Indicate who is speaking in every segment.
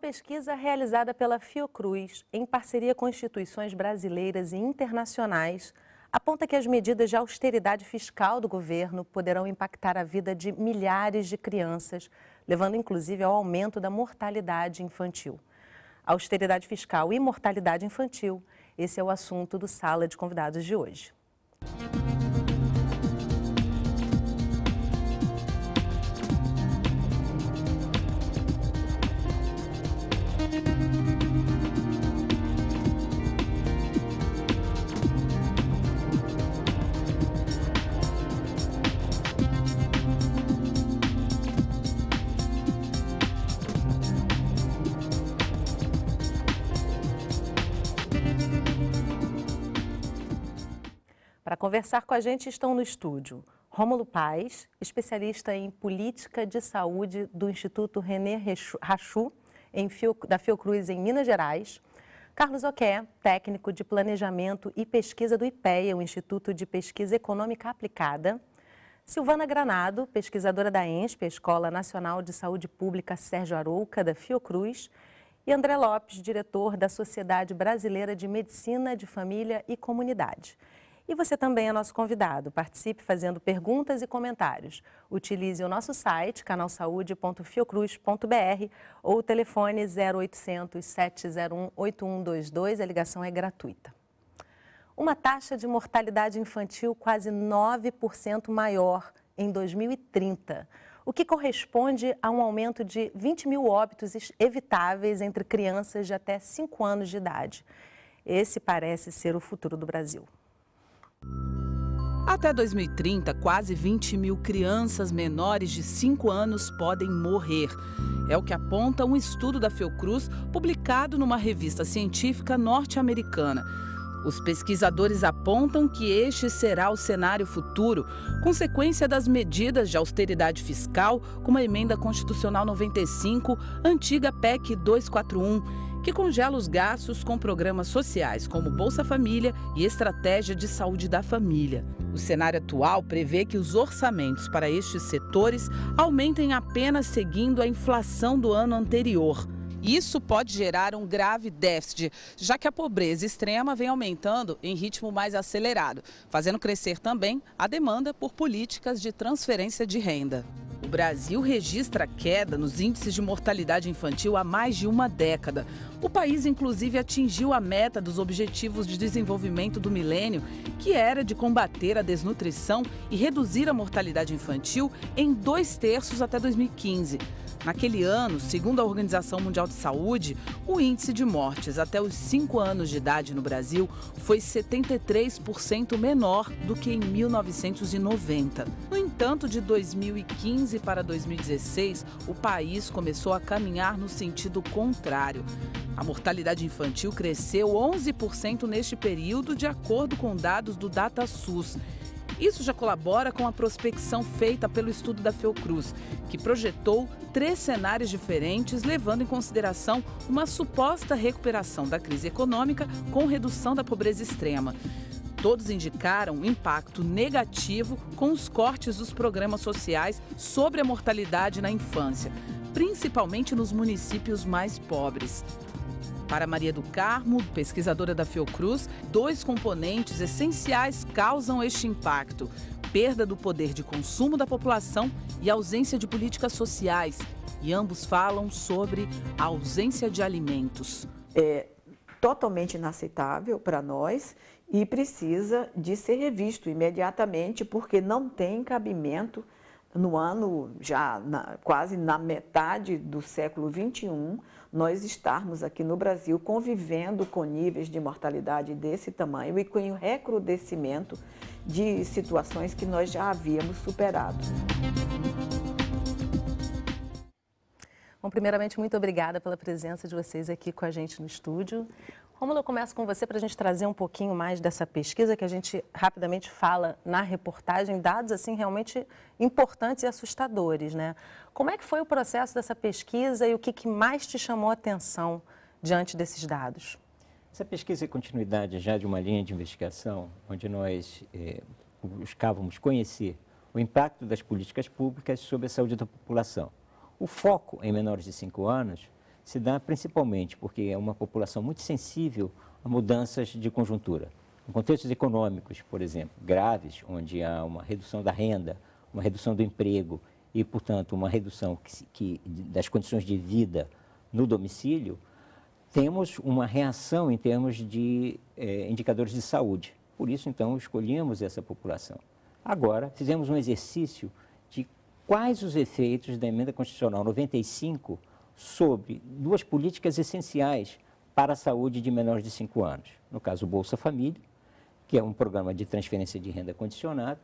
Speaker 1: pesquisa realizada pela Fiocruz, em parceria com instituições brasileiras e internacionais, aponta que as medidas de austeridade fiscal do governo poderão impactar a vida de milhares de crianças, levando inclusive ao aumento da mortalidade infantil. Austeridade fiscal e mortalidade infantil, esse é o assunto do Sala de Convidados de hoje. Para conversar com a gente estão no estúdio Rômulo Paes, especialista em política de saúde do Instituto René Rachou, da Fiocruz em Minas Gerais. Carlos Oqué, técnico de planejamento e pesquisa do IPEA, o Instituto de Pesquisa Econômica Aplicada. Silvana Granado, pesquisadora da ENSP, a Escola Nacional de Saúde Pública Sérgio Arouca, da Fiocruz. E André Lopes, diretor da Sociedade Brasileira de Medicina de Família e Comunidade. E você também é nosso convidado. Participe fazendo perguntas e comentários. Utilize o nosso site, canalsaude.fiocruz.br ou o telefone 0800 701 8122. A ligação é gratuita. Uma taxa de mortalidade infantil quase 9% maior em 2030, o que corresponde a um aumento de 20 mil óbitos evitáveis entre crianças de até 5 anos de idade. Esse parece ser o futuro do Brasil.
Speaker 2: Até 2030, quase 20 mil crianças menores de 5 anos podem morrer. É o que aponta um estudo da Fiocruz publicado numa revista científica norte-americana. Os pesquisadores apontam que este será o cenário futuro, consequência das medidas de austeridade fiscal, como a Emenda Constitucional 95, antiga PEC 241, que congela os gastos com programas sociais, como Bolsa Família e Estratégia de Saúde da Família. O cenário atual prevê que os orçamentos para estes setores aumentem apenas seguindo a inflação do ano anterior. Isso pode gerar um grave déficit, já que a pobreza extrema vem aumentando em ritmo mais acelerado, fazendo crescer também a demanda por políticas de transferência de renda. O Brasil registra queda nos índices de mortalidade infantil há mais de uma década. O país, inclusive, atingiu a meta dos Objetivos de Desenvolvimento do Milênio, que era de combater a desnutrição e reduzir a mortalidade infantil em 2/3 até 2015. Naquele ano, segundo a Organização Mundial de Saúde, o índice de mortes até os 5 anos de idade no Brasil foi 73% menor do que em 1990. No entanto, de 2015 para 2016, o país começou a caminhar no sentido contrário. A mortalidade infantil cresceu 11% neste período, de acordo com dados do DataSUS. Isso já colabora com a prospecção feita pelo estudo da Fiocruz, que projetou 3 cenários diferentes, levando em consideração uma suposta recuperação da crise econômica com redução da pobreza extrema. Todos indicaram um impacto negativo com os cortes dos programas sociais sobre a mortalidade na infância, principalmente nos municípios mais pobres. Para Maria do Carmo, pesquisadora da Fiocruz, 2 componentes essenciais causam este impacto: perda do poder de consumo da população e ausência de políticas sociais. E ambos falam sobre a ausência de alimentos.
Speaker 3: É totalmente inaceitável para nós e precisa de ser revisto imediatamente, porque não tem cabimento no ano, quase na metade do século XXI, nós estarmos aqui no Brasil convivendo com níveis de mortalidade desse tamanho e com o recrudescimento de situações que nós já havíamos superado.
Speaker 1: Bom, primeiramente, muito obrigada pela presença de vocês aqui com a gente no estúdio. Rômulo, eu começo com você para a gente trazer um pouquinho mais dessa pesquisa que a gente rapidamente fala na reportagem, dados assim realmente importantes e assustadores, né? Como é que foi o processo dessa pesquisa e o que mais te chamou a atenção diante desses dados?
Speaker 4: Essa pesquisa é continuidade já de uma linha de investigação onde nós buscávamos conhecer o impacto das políticas públicas sobre a saúde da população. O foco em menores de 5 anos se dá principalmente porque é uma população muito sensível a mudanças de conjuntura. Em contextos econômicos, por exemplo, graves, onde há uma redução da renda, uma redução do emprego e, portanto, uma redução das condições de vida no domicílio, temos uma reação em termos de indicadores de saúde. Por isso, então, escolhemos essa população. Agora, fizemos um exercício de quais os efeitos da Emenda Constitucional 95 sobre duas políticas essenciais para a saúde de menores de 5 anos. No caso, o Bolsa Família, que é um programa de transferência de renda condicionada,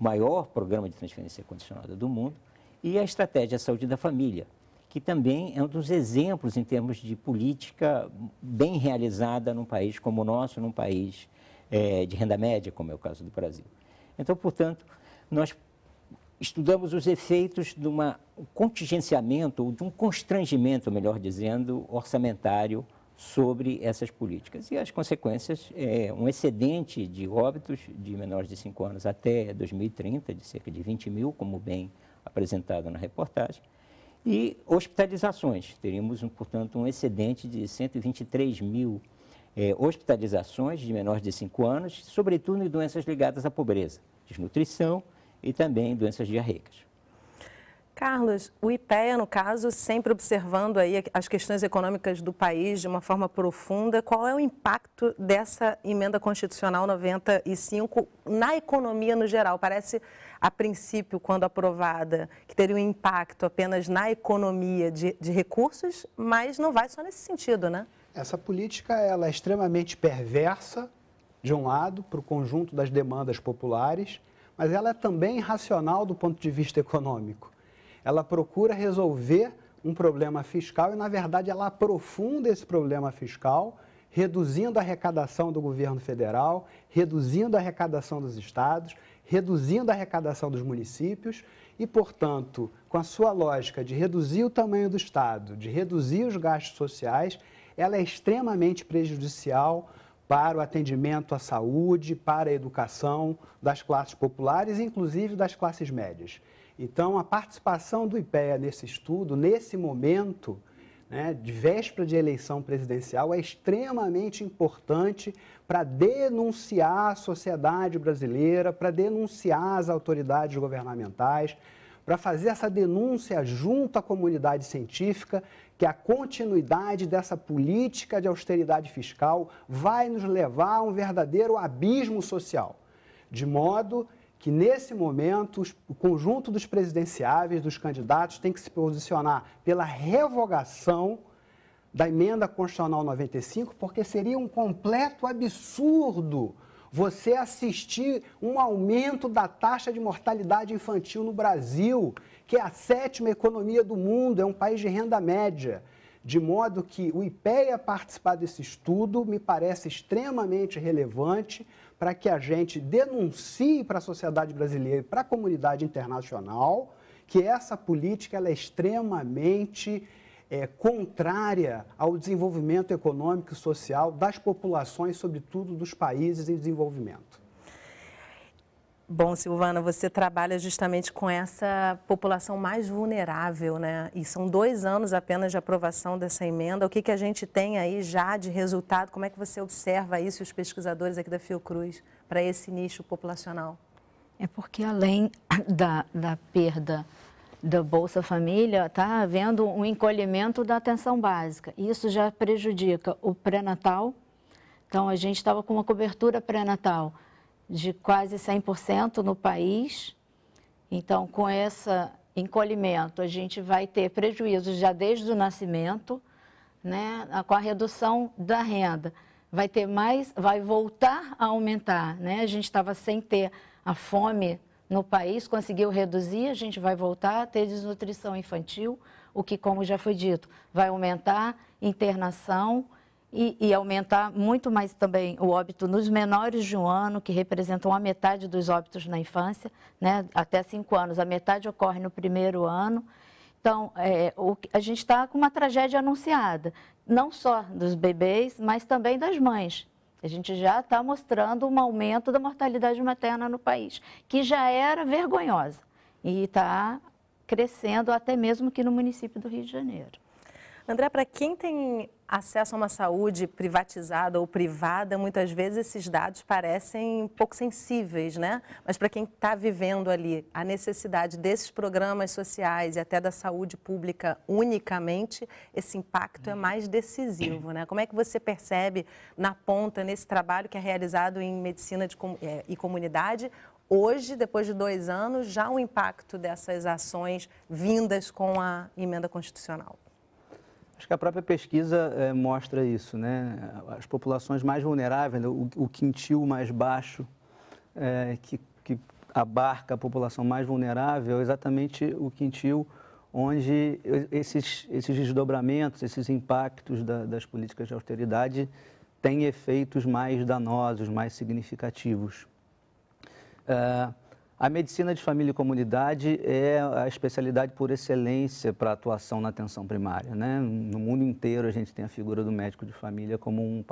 Speaker 4: o maior programa de transferência condicionada do mundo, e a Estratégia de Saúde da Família, que também é um dos exemplos em termos de política bem realizada num país como o nosso, num país de renda média, como é o caso do Brasil. Então, portanto, nós estudamos os efeitos de um contingenciamento, ou de um constrangimento, melhor dizendo, orçamentário sobre essas políticas. E as consequências é um excedente de óbitos de menores de 5 anos até 2030, de cerca de 20 mil, como bem apresentado na reportagem, e hospitalizações. Teríamos, portanto, um excedente de 123 mil hospitalizações de menores de 5 anos, sobretudo em doenças ligadas à pobreza, desnutrição e também doenças diarreicas.
Speaker 1: Carlos, o IPEA, no caso, sempre observando aí as questões econômicas do país de uma forma profunda, qual é o impacto dessa emenda constitucional 95 na economia no geral? Parece, a princípio, quando aprovada, que teria um impacto apenas na economia de recursos, mas não vai só nesse sentido, né?
Speaker 5: Essa política ela é extremamente perversa, de um lado, para o conjunto das demandas populares, mas ela é também irracional do ponto de vista econômico. Ela procura resolver um problema fiscal e, na verdade, ela aprofunda esse problema fiscal, reduzindo a arrecadação do governo federal, reduzindo a arrecadação dos estados, reduzindo a arrecadação dos municípios e, portanto, com a sua lógica de reduzir o tamanho do estado, de reduzir os gastos sociais, ela é extremamente prejudicial para o atendimento à saúde, para a educação das classes populares, inclusive das classes médias. Então, a participação do IPEA nesse estudo, nesse momento, né, de véspera de eleição presidencial, é extremamente importante para denunciar a sociedade brasileira, para denunciar as autoridades governamentais, para fazer essa denúncia junto à comunidade científica, que a continuidade dessa política de austeridade fiscal vai nos levar a um verdadeiro abismo social, de modo que, nesse momento, o conjunto dos presidenciáveis, dos candidatos, tem que se posicionar pela revogação da Emenda Constitucional 95, porque seria um completo absurdo você assistir um aumento da taxa de mortalidade infantil no Brasil, que é a 7ª economia do mundo, é um país de renda média. De modo que o IPEA participar desse estudo me parece extremamente relevante para que a gente denuncie para a sociedade brasileira e para a comunidade internacional que essa política ela é extremamente contrária ao desenvolvimento econômico e social das populações, sobretudo dos países em desenvolvimento.
Speaker 1: Bom, Silvana, você trabalha justamente com essa população mais vulnerável, né? E são 2 anos apenas de aprovação dessa emenda. O que a gente tem aí já de resultado? Como é que você observa isso, os pesquisadores aqui da Fiocruz, para esse nicho populacional?
Speaker 6: É porque além da perda da Bolsa Família, está havendo um encolhimento da atenção básica. Isso já prejudica o pré-natal. Então, a gente estava com uma cobertura pré-natal de quase 100% no país. Então, com esse encolhimento, a gente vai ter prejuízos já desde o nascimento, né? Com a redução da renda. Vai ter mais, vai voltar a aumentar, né? A gente estava sem ter a fome no país, conseguiu reduzir, a gente vai voltar a ter desnutrição infantil, o que, como já foi dito, vai aumentar internação e aumentar muito mais também o óbito nos menores de 1 ano, que representam a metade dos óbitos na infância, né? Até 5 anos, a metade ocorre no 1º ano. Então, a gente está com uma tragédia anunciada, não só dos bebês, mas também das mães. A gente já está mostrando um aumento da mortalidade materna no país, que já era vergonhosa e está crescendo até mesmo aqui no município do Rio de Janeiro.
Speaker 1: André, para quem tem acesso a uma saúde privatizada ou privada, muitas vezes esses dados parecem pouco sensíveis, né? Mas para quem está vivendo ali a necessidade desses programas sociais e até da saúde pública unicamente, esse impacto é mais decisivo, né? Como é que você percebe na ponta, nesse trabalho que é realizado em medicina e comunidade, hoje, depois de 2 anos, já o impacto dessas ações vindas com a emenda constitucional?
Speaker 7: Acho que a própria pesquisa mostra isso, né? As populações mais vulneráveis, o quintil mais baixo, que abarca a população mais vulnerável, é exatamente o quintil onde esses desdobramentos, esses impactos das políticas de austeridade têm efeitos mais danosos, mais significativos. A medicina de família e comunidade é a especialidade por excelência para a atuação na atenção primária, né? No mundo inteiro a gente tem a figura do médico de família como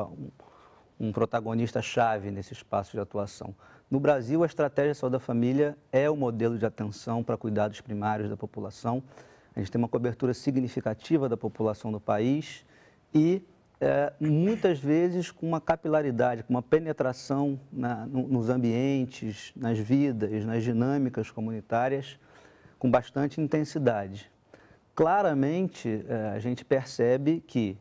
Speaker 7: um protagonista-chave nesse espaço de atuação. No Brasil, a estratégia de saúde da família é o modelo de atenção para cuidados primários da população. A gente tem uma cobertura significativa da população do país e muitas vezes com uma capilaridade, com uma penetração nos ambientes, nas vidas, nas dinâmicas comunitárias, com bastante intensidade. Claramente, a gente percebe que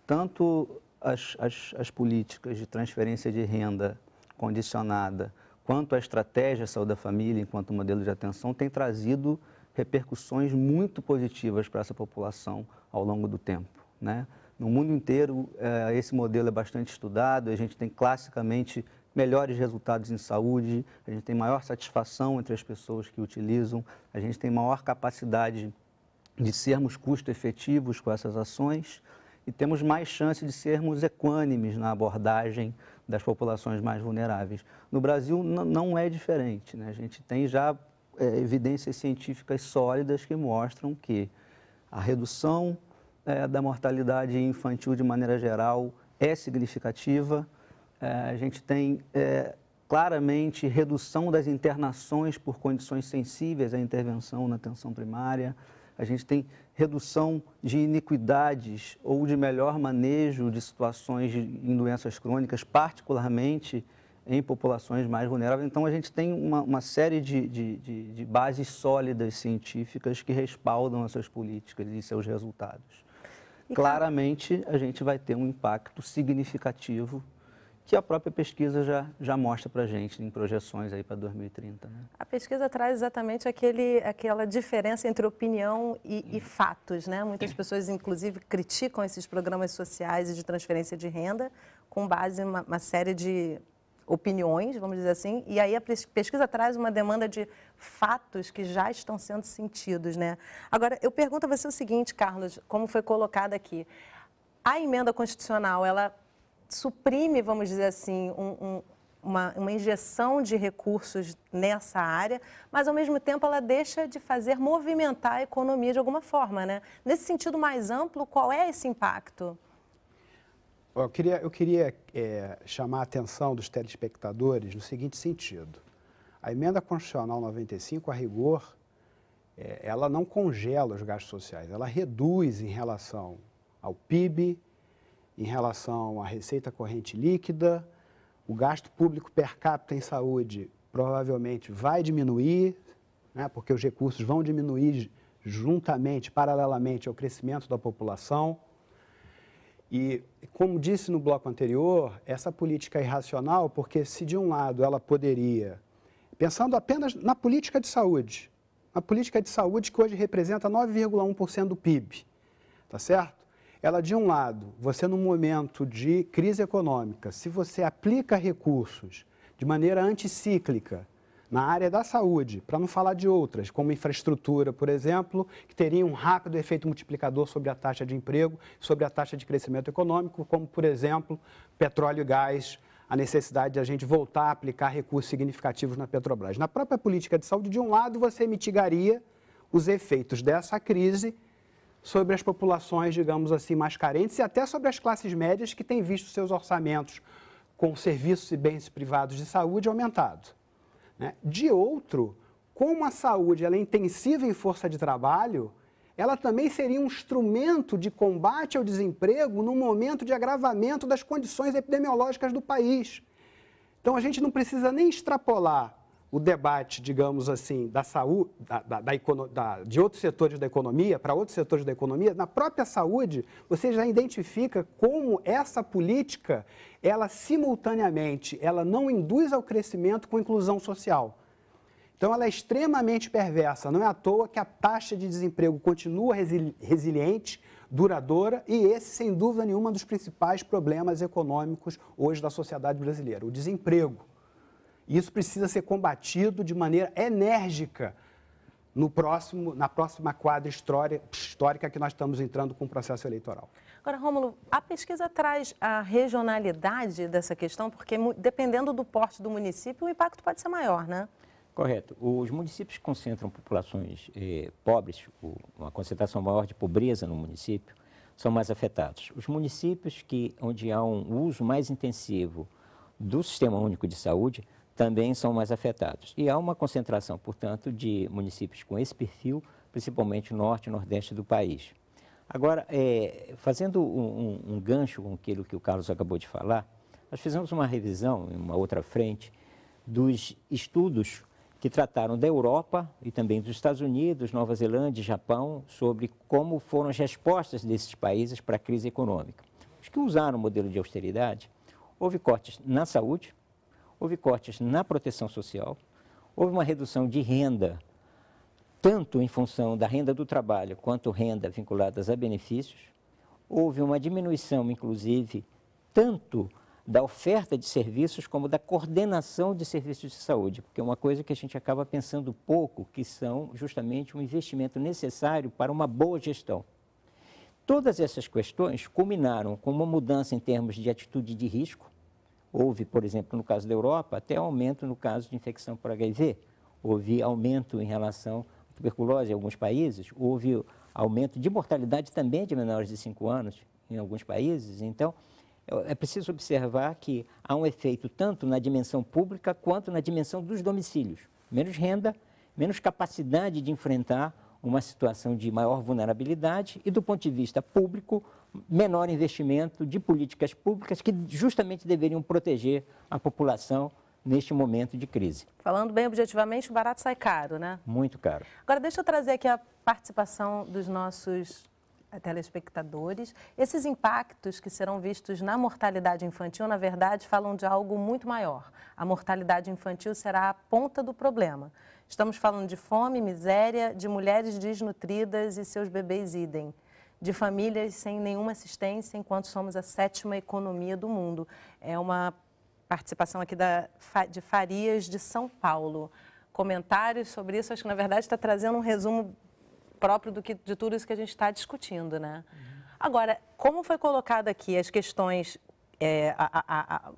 Speaker 7: tanto as políticas de transferência de renda condicionada, quanto a estratégia Saúde da Família, enquanto modelo de atenção, tem trazido repercussões muito positivas para essa população ao longo do tempo, né? No mundo inteiro, esse modelo é bastante estudado, a gente tem classicamente melhores resultados em saúde, a gente tem maior satisfação entre as pessoas que utilizam, a gente tem maior capacidade de sermos custo-efetivos com essas ações e temos mais chance de sermos equânimes na abordagem das populações mais vulneráveis. No Brasil, não é diferente, né? A gente tem já evidências científicas sólidas que mostram que a redução da mortalidade infantil de maneira geral é significativa. A gente tem claramente redução das internações por condições sensíveis à intervenção na atenção primária. A gente tem redução de iniquidades ou de melhor manejo de situações em doenças crônicas, particularmente em populações mais vulneráveis. Então, a gente tem uma série de bases sólidas científicas que respaldam essas políticas e seus resultados. Claramente, a gente vai ter um impacto significativo que a própria pesquisa já mostra para a gente em projeções aí para 2030. Né?
Speaker 1: A pesquisa traz exatamente aquela diferença entre opinião e fatos, né? Muitas pessoas, inclusive, criticam esses programas sociais e de transferência de renda com base em uma série de opiniões, vamos dizer assim, e aí a pesquisa traz uma demanda de fatos que já estão sendo sentidos, né? Agora, eu pergunto a você o seguinte, Carlos, como foi colocado aqui, a emenda constitucional, ela suprime, vamos dizer assim, uma injeção de recursos nessa área, mas, ao mesmo tempo, ela deixa de fazer movimentar a economia de alguma forma, né? Nesse sentido mais amplo, qual é esse impacto?
Speaker 5: Eu queria chamar a atenção dos telespectadores no seguinte sentido. A emenda constitucional 95, a rigor, ela não congela os gastos sociais, ela reduz em relação ao PIB, em relação à receita corrente líquida, o gasto público per capita em saúde provavelmente vai diminuir, né, porque os recursos vão diminuir juntamente, paralelamente ao crescimento da população. E, como disse no bloco anterior, essa política é irracional porque se de um lado ela poderia, pensando apenas na política de saúde, a política de saúde que hoje representa 9,1% do PIB, tá certo? Ela, de um lado, você num momento de crise econômica, se você aplica recursos de maneira anticíclica na área da saúde, para não falar de outras, como infraestrutura, por exemplo, que teria um rápido efeito multiplicador sobre a taxa de emprego, sobre a taxa de crescimento econômico, como, por exemplo, petróleo e gás, a necessidade de a gente voltar a aplicar recursos significativos na Petrobras. Na própria política de saúde, de um lado, você mitigaria os efeitos dessa crise sobre as populações, digamos assim, mais carentes e até sobre as classes médias que têm visto seus orçamentos com serviços e bens privados de saúde aumentados. De outro, como a saúde ela é intensiva em força de trabalho, ela também seria um instrumento de combate ao desemprego no momento de agravamento das condições epidemiológicas do país. Então, a gente não precisa nem extrapolar o debate, digamos assim, da saúde, de outros setores da economia para outros setores da economia. Na própria saúde, você já identifica como essa política, ela simultaneamente, ela não induz ao crescimento com inclusão social. Então, ela é extremamente perversa. Não é à toa que a taxa de desemprego continua resiliente, duradoura, e esse, sem dúvida nenhuma, é um dos principais problemas econômicos hoje da sociedade brasileira, o desemprego. Isso precisa ser combatido de maneira enérgica na próxima quadra histórica que nós estamos entrando com o processo eleitoral.
Speaker 1: Agora, Rômulo, a pesquisa traz a regionalidade dessa questão, porque dependendo do porte do município, o impacto pode ser maior, né?
Speaker 4: Correto. Os municípios que concentram populações pobres, uma concentração maior de pobreza no município, são mais afetados. Os municípios onde há um uso mais intensivo do Sistema Único de Saúde também são mais afetados. E há uma concentração, portanto, de municípios com esse perfil, principalmente no norte e nordeste do país. Agora, fazendo um gancho com aquilo que o Carlos acabou de falar, nós fizemos uma revisão, em uma outra frente, dos estudos que trataram da Europa e também dos Estados Unidos, Nova Zelândia e Japão, sobre como foram as respostas desses países para a crise econômica. Os que usaram o modelo de austeridade, houve cortes na saúde, houve cortes na proteção social, houve uma redução de renda, tanto em função da renda do trabalho, quanto renda vinculadas a benefícios. Houve uma diminuição, inclusive, tanto da oferta de serviços como da coordenação de serviços de saúde, porque é uma coisa que a gente acaba pensando pouco, que são justamente um investimento necessário para uma boa gestão. Todas essas questões culminaram com uma mudança em termos de atitude de risco. Houve, por exemplo, no caso da Europa, até aumento no caso de infecção por HIV. Houve aumento em relação à tuberculose em alguns países. Houve aumento de mortalidade também de menores de 5 anos em alguns países. Então, é preciso observar que há um efeito tanto na dimensão pública quanto na dimensão dos domicílios. Menos renda, menos capacidade de enfrentar uma situação de maior vulnerabilidade e, do ponto de vista público, menor investimento de políticas públicas que justamente deveriam proteger a população neste momento de crise.
Speaker 1: Falando bem objetivamente, o barato sai caro, né?
Speaker 4: Muito caro.
Speaker 1: Agora, deixa eu trazer aqui a participação dos nossos telespectadores. Esses impactos que serão vistos na mortalidade infantil, na verdade, falam de algo muito maior. A mortalidade infantil será a ponta do problema. Estamos falando de fome, miséria, de mulheres desnutridas e seus bebês idem, de famílias sem nenhuma assistência, enquanto somos a 7ª economia do mundo. É uma participação aqui de Farias, de São Paulo. Comentários sobre isso, acho que, na verdade, está trazendo um resumo próprio de tudo isso que a gente está discutindo, né? Agora, como foi colocado aqui, as questões,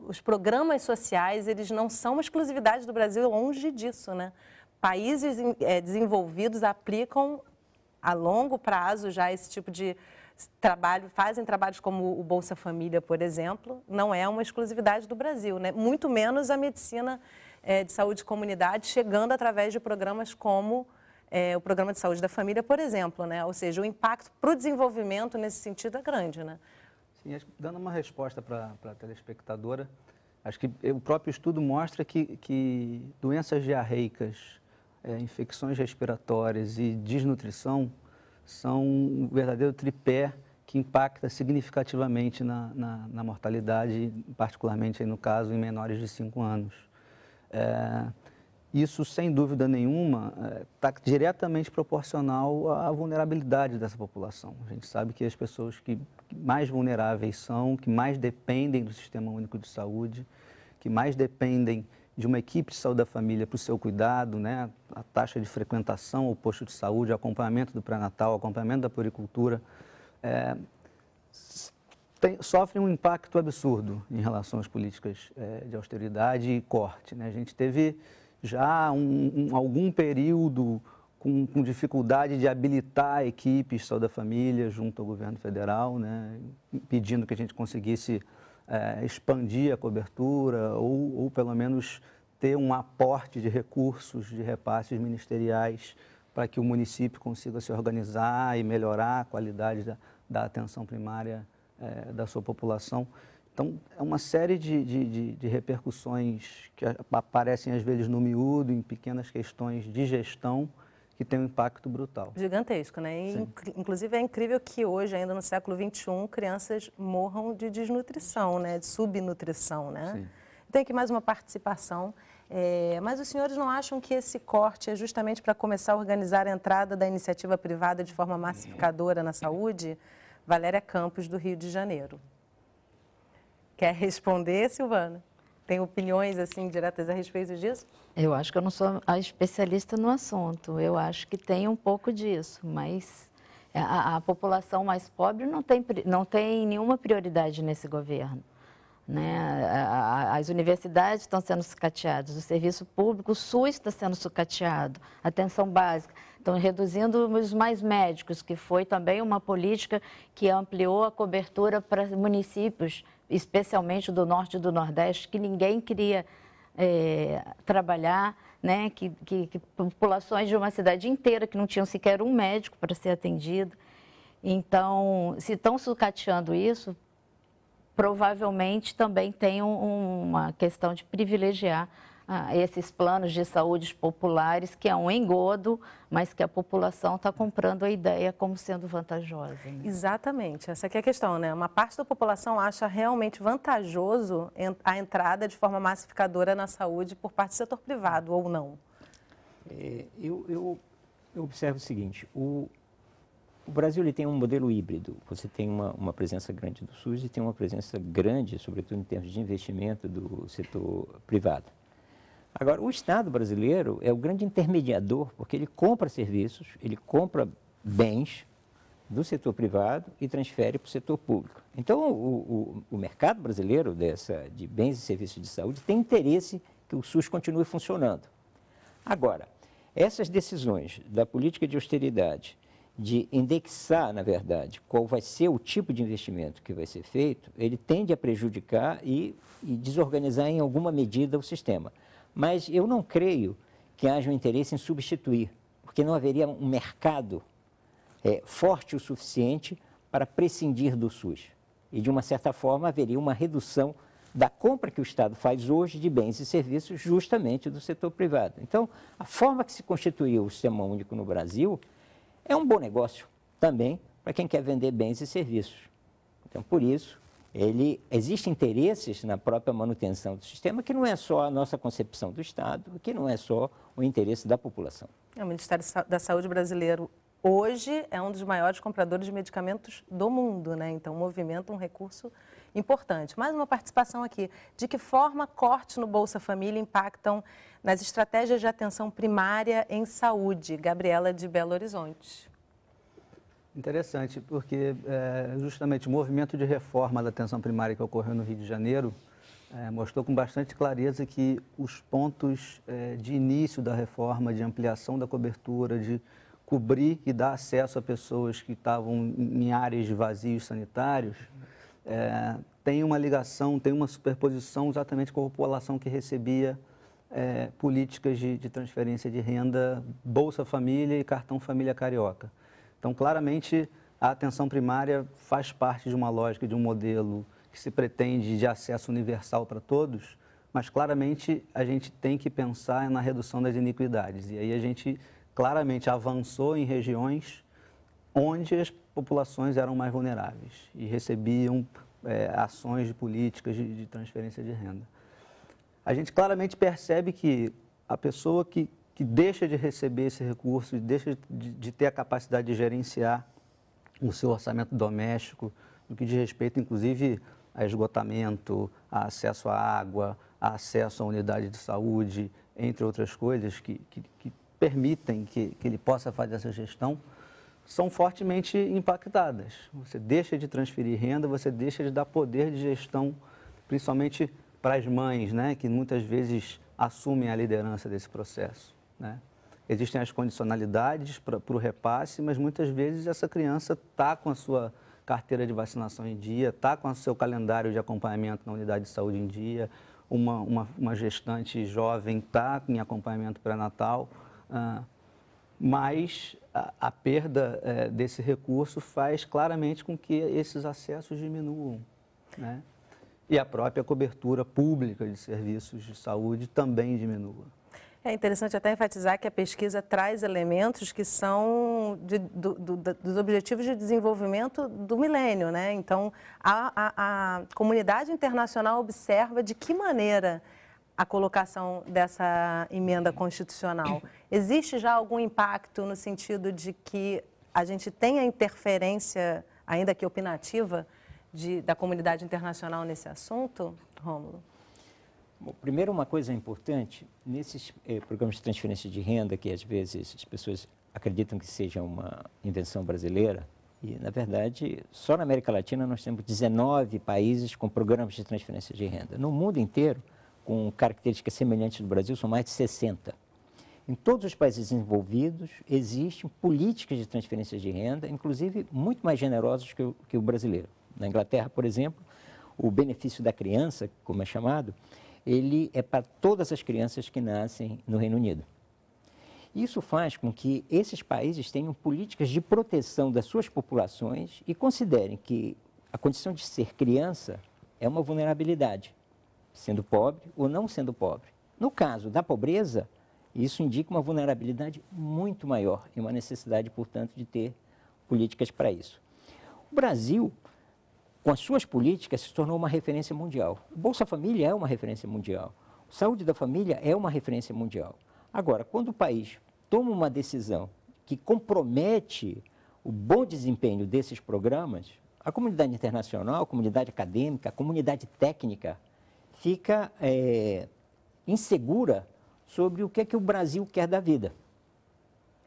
Speaker 1: os programas sociais, eles não são uma exclusividade do Brasil, longe disso, né? Países desenvolvidos aplicam a longo prazo já esse tipo de trabalho, fazem trabalhos como o Bolsa Família, por exemplo, não é uma exclusividade do Brasil, né? Muito menos a medicina de saúde de comunidade, chegando através de programas como o Programa de Saúde da Família, por exemplo, né? Ou seja, o impacto para o desenvolvimento nesse sentido é grande, né?
Speaker 7: Sim, dando uma resposta para a telespectadora, acho que o próprio estudo mostra que doenças diarreicas, infecções respiratórias e desnutrição são um verdadeiro tripé que impacta significativamente na mortalidade, particularmente aí no caso em menores de 5 anos. Isso, sem dúvida nenhuma, está diretamente proporcional à vulnerabilidade dessa população. A gente sabe que as pessoas que mais vulneráveis são, que mais dependem do Sistema Único de Saúde, que mais dependem de uma equipe de saúde da família para o seu cuidado, né? A taxa de frequentação ao posto de saúde, acompanhamento do pré-natal, acompanhamento da puericultura, sofrem um impacto absurdo em relação às políticas de austeridade e corte, né? A gente teve já algum período com dificuldade de habilitar equipes de saúde da família junto ao governo federal, né? Pedindo que a gente conseguisse expandir a cobertura ou pelo menos ter um aporte de recursos, de repasses ministeriais para que o município consiga se organizar e melhorar a qualidade da atenção primária da sua população. Então, é uma série de repercussões que aparecem às vezes no miúdo, em pequenas questões de gestão, que tem um impacto brutal.
Speaker 1: Gigantesco, né? Inclusive, é incrível que hoje, ainda no século XXI, crianças morram de desnutrição, né? De subnutrição, né? Sim. Tem aqui mais uma participação. Mas os senhores não acham que esse corte é justamente para começar a organizar a entrada da iniciativa privada de forma massificadora na saúde? Valéria Campos, do Rio de Janeiro. Quer responder, Silvana? Tem opiniões assim diretas a respeito disso?
Speaker 6: Eu acho que eu não sou a especialista no assunto. Eu acho que tem um pouco disso, mas a população mais pobre não tem nenhuma prioridade nesse governo, né? As universidades estão sendo sucateadas, o serviço público, o SUS está sendo sucateado, a atenção básica. Estão reduzindo os mais médicos, que foi também uma política que ampliou a cobertura para municípios, especialmente do Norte e do Nordeste, que ninguém queria trabalhar, né? Que populações de uma cidade inteira que não tinham sequer um médico para ser atendido. Então, se estão sucateando isso, provavelmente também tem uma questão de privilegiar esses planos de saúde populares, que é um engodo, mas que a população está comprando a ideia como sendo vantajosa. Né?
Speaker 1: Exatamente, essa aqui é a questão, né? Uma parte da população acha realmente vantajoso a entrada de forma massificadora na saúde por parte do setor privado, ou não?
Speaker 4: Eu observo o seguinte, o Brasil ele tem um modelo híbrido, você tem uma presença grande do SUS e tem uma presença grande, sobretudo em termos de investimento do setor privado. Agora, o Estado brasileiro é o grande intermediador, porque ele compra serviços, ele compra bens do setor privado e transfere para o setor público. Então, o mercado brasileiro de bens e serviços de saúde tem interesse que o SUS continue funcionando. Agora, essas decisões da política de austeridade, de indexar, na verdade, qual vai ser o tipo de investimento que vai ser feito, ele tende a prejudicar e desorganizar em alguma medida o sistema. Mas eu não creio que haja um interesse em substituir, porque não haveria um mercado forte o suficiente para prescindir do SUS. E, de uma certa forma, haveria uma redução da compra que o Estado faz hoje de bens e serviços justamente do setor privado. Então, a forma que se constituiu o Sistema Único no Brasil é um bom negócio também para quem quer vender bens e serviços. Então, por isso, existe interesses na própria manutenção do sistema, que não é só a nossa concepção do Estado, que não é só o interesse da população.
Speaker 1: O Ministério da Saúde brasileiro hoje é um dos maiores compradores de medicamentos do mundo, né? Então, movimenta um recurso importante. Mais uma participação aqui. De que forma cortes no Bolsa Família impactam nas estratégias de atenção primária em saúde? Gabriela, de Belo Horizonte.
Speaker 7: Interessante, porque justamente o movimento de reforma da atenção primária que ocorreu no Rio de Janeiro mostrou com bastante clareza que os pontos de início da reforma, de ampliação da cobertura, de cobrir e dar acesso a pessoas que estavam em áreas de vazios sanitários, tem uma ligação, tem uma superposição exatamente com a população que recebia políticas de transferência de renda, Bolsa Família e Cartão Família Carioca. Então, claramente, a atenção primária faz parte de uma lógica, de um modelo que se pretende de acesso universal para todos, mas claramente a gente tem que pensar na redução das iniquidades. E aí a gente claramente avançou em regiões onde as populações eram mais vulneráveis e recebiam ações de políticas de transferência de renda. A gente claramente percebe que a pessoa que deixa de receber esse recurso, deixa de ter a capacidade de gerenciar o seu orçamento doméstico, no que diz respeito, inclusive, a esgotamento, a acesso à água, a acesso à unidade de saúde, entre outras coisas que permitem que ele possa fazer essa gestão, são fortemente impactadas. Você deixa de transferir renda, você deixa de dar poder de gestão, principalmente para as mães, né, que muitas vezes assumem a liderança desse processo. Né? Existem as condicionalidades para o repasse, mas muitas vezes essa criança está com a sua carteira de vacinação em dia, está com o seu calendário de acompanhamento na unidade de saúde em dia, uma gestante jovem está em acompanhamento pré-natal. mas a perda desse recurso faz claramente com que esses acessos diminuam, né? E a própria cobertura pública de serviços de saúde também diminua.
Speaker 1: É interessante até enfatizar que a pesquisa traz elementos que são dos objetivos de desenvolvimento do milênio, né? Então, a comunidade internacional observa de que maneira a colocação dessa emenda constitucional. Existe já algum impacto no sentido de que a gente tenha interferência, ainda que opinativa, da comunidade internacional nesse assunto, Rômulo?
Speaker 4: Bom, primeiro, uma coisa importante, nesses programas de transferência de renda, que às vezes as pessoas acreditam que seja uma invenção brasileira, e, na verdade, só na América Latina nós temos 19 países com programas de transferência de renda. No mundo inteiro, com características semelhantes do Brasil, são mais de 60. Em todos os países desenvolvidos, existem políticas de transferência de renda, inclusive muito mais generosas que o brasileiro. Na Inglaterra, por exemplo, o benefício da criança, como é chamado, ele é para todas as crianças que nascem no Reino Unido. Isso faz com que esses países tenham políticas de proteção das suas populações e considerem que a condição de ser criança é uma vulnerabilidade, sendo pobre ou não sendo pobre. No caso da pobreza, isso indica uma vulnerabilidade muito maior e uma necessidade, portanto, de ter políticas para isso. O Brasil, com as suas políticas, se tornou uma referência mundial. O Bolsa Família é uma referência mundial. A saúde da família é uma referência mundial. Agora, quando o país toma uma decisão que compromete o bom desempenho desses programas, a comunidade internacional, a comunidade acadêmica, a comunidade técnica fica insegura sobre o que o Brasil quer da vida,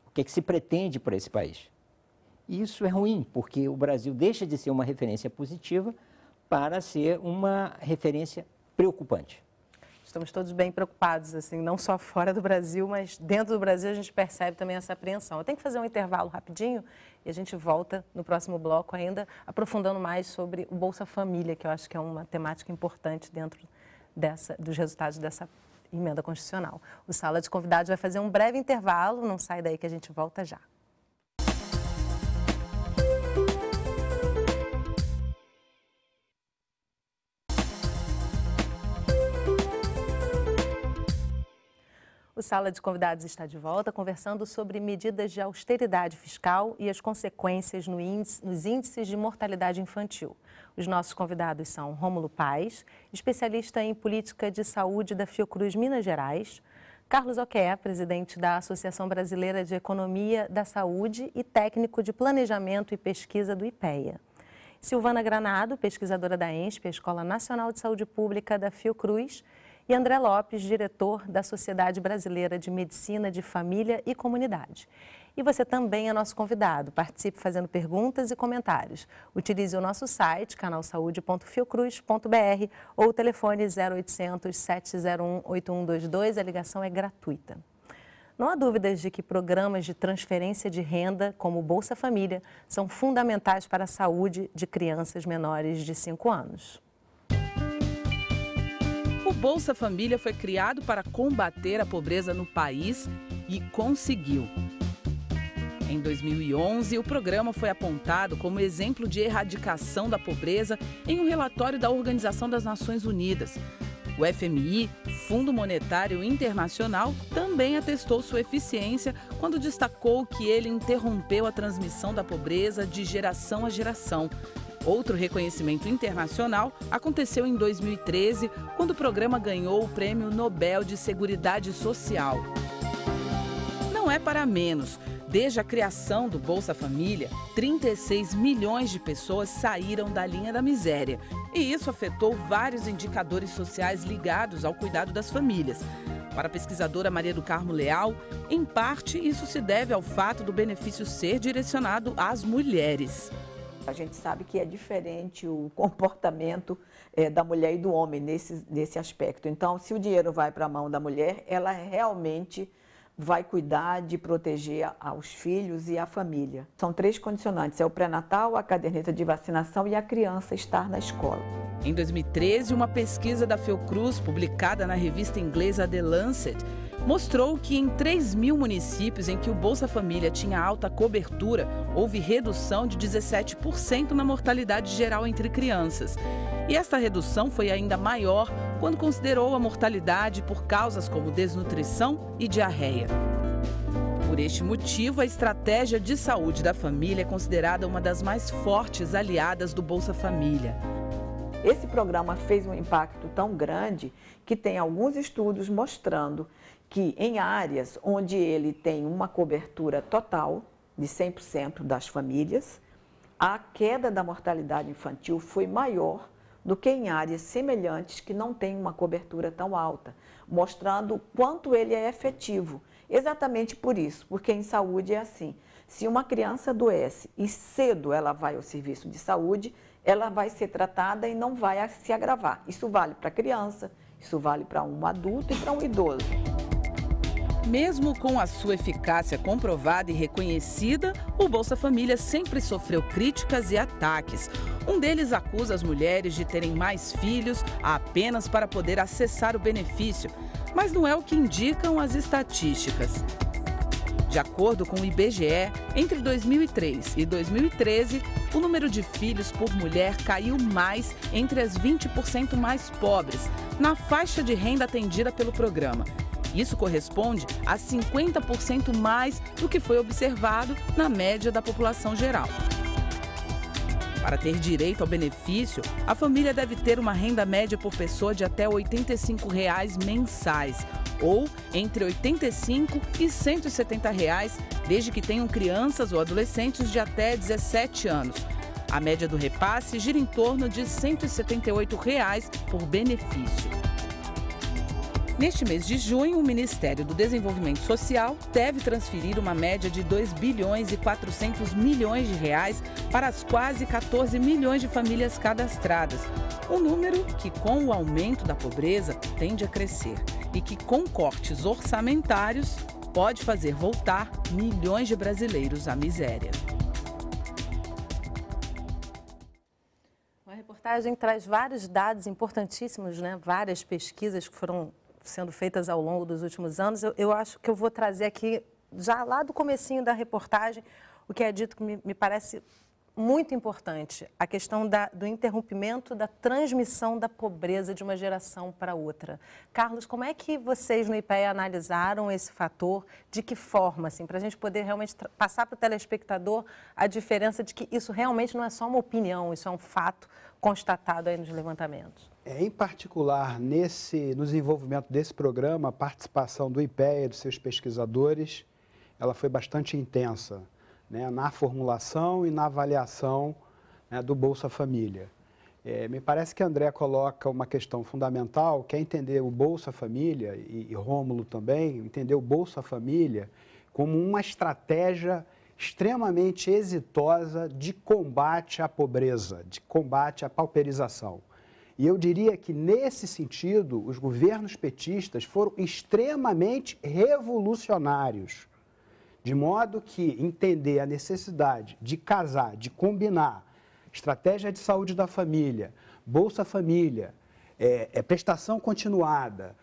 Speaker 4: o que se pretende para esse país. E isso é ruim, porque o Brasil deixa de ser uma referência positiva para ser uma referência preocupante.
Speaker 1: Estamos todos bem preocupados, assim, não só fora do Brasil, mas dentro do Brasil a gente percebe também essa apreensão. Eu tenho que fazer um intervalo rapidinho e a gente volta no próximo bloco ainda, aprofundando mais sobre o Bolsa Família, que eu acho que é uma temática importante dentro dos resultados dessa emenda constitucional. O Sala de Convidados vai fazer um breve intervalo, não sai daí que a gente volta já. O Sala de Convidados está de volta, conversando sobre medidas de austeridade fiscal e as consequências nos índices de mortalidade infantil. Os nossos convidados são Rômulo Paes, especialista em política de saúde da Fiocruz Minas Gerais, Carlos Oqué, presidente da Associação Brasileira de Economia da Saúde e técnico de planejamento e pesquisa do IPEA. Silvana Granado, pesquisadora da ENSP, a Escola Nacional de Saúde Pública da Fiocruz, e André Lopes, diretor da Sociedade Brasileira de Medicina de Família e Comunidade. E você também é nosso convidado. Participe fazendo perguntas e comentários. Utilize o nosso site, canalsaude.fiocruz.br ou o telefone 0800 701 8122. A ligação é gratuita. Não há dúvidas de que programas de transferência de renda, como o Bolsa Família, são fundamentais para a saúde de crianças menores de 5 anos.
Speaker 2: O Bolsa Família foi criado para combater a pobreza no país e conseguiu. Em 2011, o programa foi apontado como exemplo de erradicação da pobreza em um relatório da Organização das Nações Unidas. O FMI, Fundo Monetário Internacional, também atestou sua eficiência quando destacou que ele interrompeu a transmissão da pobreza de geração a geração. Outro reconhecimento internacional aconteceu em 2013, quando o programa ganhou o Prêmio Nobel de Seguridade Social. Não é para menos. Desde a criação do Bolsa Família, 36 milhões de pessoas saíram da linha da miséria. E isso afetou vários indicadores sociais ligados ao cuidado das famílias. Para a pesquisadora Maria do Carmo Leal, em parte isso se deve ao fato do benefício ser direcionado às mulheres.
Speaker 3: A gente sabe que é diferente o comportamento da mulher e do homem nesse aspecto. Então, se o dinheiro vai para a mão da mulher, ela realmente vai cuidar de proteger aos filhos e a família. São 3 condicionantes, é o pré-natal, a caderneta de vacinação e a criança estar na escola.
Speaker 2: Em 2013, uma pesquisa da Fiocruz, publicada na revista inglesa The Lancet, mostrou que em 3.000 municípios em que o Bolsa Família tinha alta cobertura, houve redução de 17% na mortalidade geral entre crianças. E esta redução foi ainda maior quando considerou a mortalidade por causas como desnutrição e diarreia. Por este motivo, a estratégia de saúde da família é considerada uma das mais fortes aliadas do Bolsa Família.
Speaker 3: Esse programa fez um impacto tão grande que tem alguns estudos mostrando que em áreas onde ele tem uma cobertura total de 100% das famílias, a queda da mortalidade infantil foi maior do que em áreas semelhantes que não têm uma cobertura tão alta, mostrando o quanto ele é efetivo. Exatamente por isso, porque em saúde é assim. Se uma criança adoece e cedo ela vai ao serviço de saúde, ela vai ser tratada e não vai se agravar. Isso vale para a criança, isso vale para um adulto e para um idoso.
Speaker 2: Mesmo com a sua eficácia comprovada e reconhecida, o Bolsa Família sempre sofreu críticas e ataques. Um deles acusa as mulheres de terem mais filhos apenas para poder acessar o benefício, mas não é o que indicam as estatísticas. De acordo com o IBGE, entre 2003 e 2013, o número de filhos por mulher caiu mais entre as 20% mais pobres, na faixa de renda atendida pelo programa. Isso corresponde a 50% mais do que foi observado na média da população geral. Para ter direito ao benefício, a família deve ter uma renda média por pessoa de até R$ 85 mensais, ou entre R$ 85 e R$ 170, desde que tenham crianças ou adolescentes de até 17 anos. A média do repasse gira em torno de R$ 178 por benefício. Neste mês de junho, o Ministério do Desenvolvimento Social deve transferir uma média de R$ 2 bilhões e 400 milhões para as quase 14 milhões de famílias cadastradas. Um número que, com o aumento da pobreza, tende a crescer e que, com cortes orçamentários, pode fazer voltar milhões de brasileiros à miséria.
Speaker 1: A reportagem traz vários dados importantíssimos, né? Várias pesquisas que foram sendo feitas ao longo dos últimos anos. Eu acho que eu vou trazer aqui, já lá do comecinho da reportagem, o que é dito que me parece muito importante, a questão do interrompimento da transmissão da pobreza de uma geração para outra. Carlos, como é que vocês no IPEA analisaram esse fator? De que forma, assim, para a gente poder realmente passar para o telespectador a diferença de que isso realmente não é só uma opinião, isso é um fato constatado aí nos levantamentos?
Speaker 5: Em particular, no desenvolvimento desse programa, a participação do IPEA e dos seus pesquisadores, ela foi bastante intensa, né, na formulação e na avaliação, né, do Bolsa Família. Me parece que André coloca uma questão fundamental, que é entender o Bolsa Família, e Rômulo também, entender o Bolsa Família como uma estratégia extremamente exitosa de combate à pobreza, de combate à pauperização. E eu diria que, nesse sentido, os governos petistas foram extremamente revolucionários, de modo que entender a necessidade de casar, de combinar estratégia de saúde da família, Bolsa Família, prestação continuada,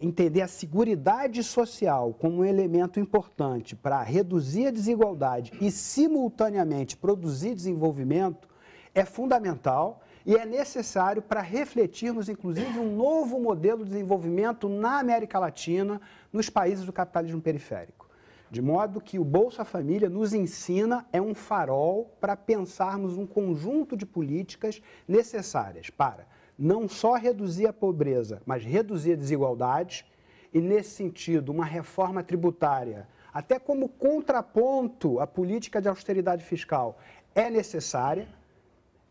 Speaker 5: entender a seguridade social como um elemento importante para reduzir a desigualdade e, simultaneamente, produzir desenvolvimento, é fundamental e é necessário para refletirmos, inclusive, um novo modelo de desenvolvimento na América Latina, nos países do capitalismo periférico. De modo que o Bolsa Família nos ensina, é um farol para pensarmos um conjunto de políticas necessárias para não só reduzir a pobreza, mas reduzir a desigualdade e, nesse sentido, uma reforma tributária, até como contraponto à política de austeridade fiscal, é necessária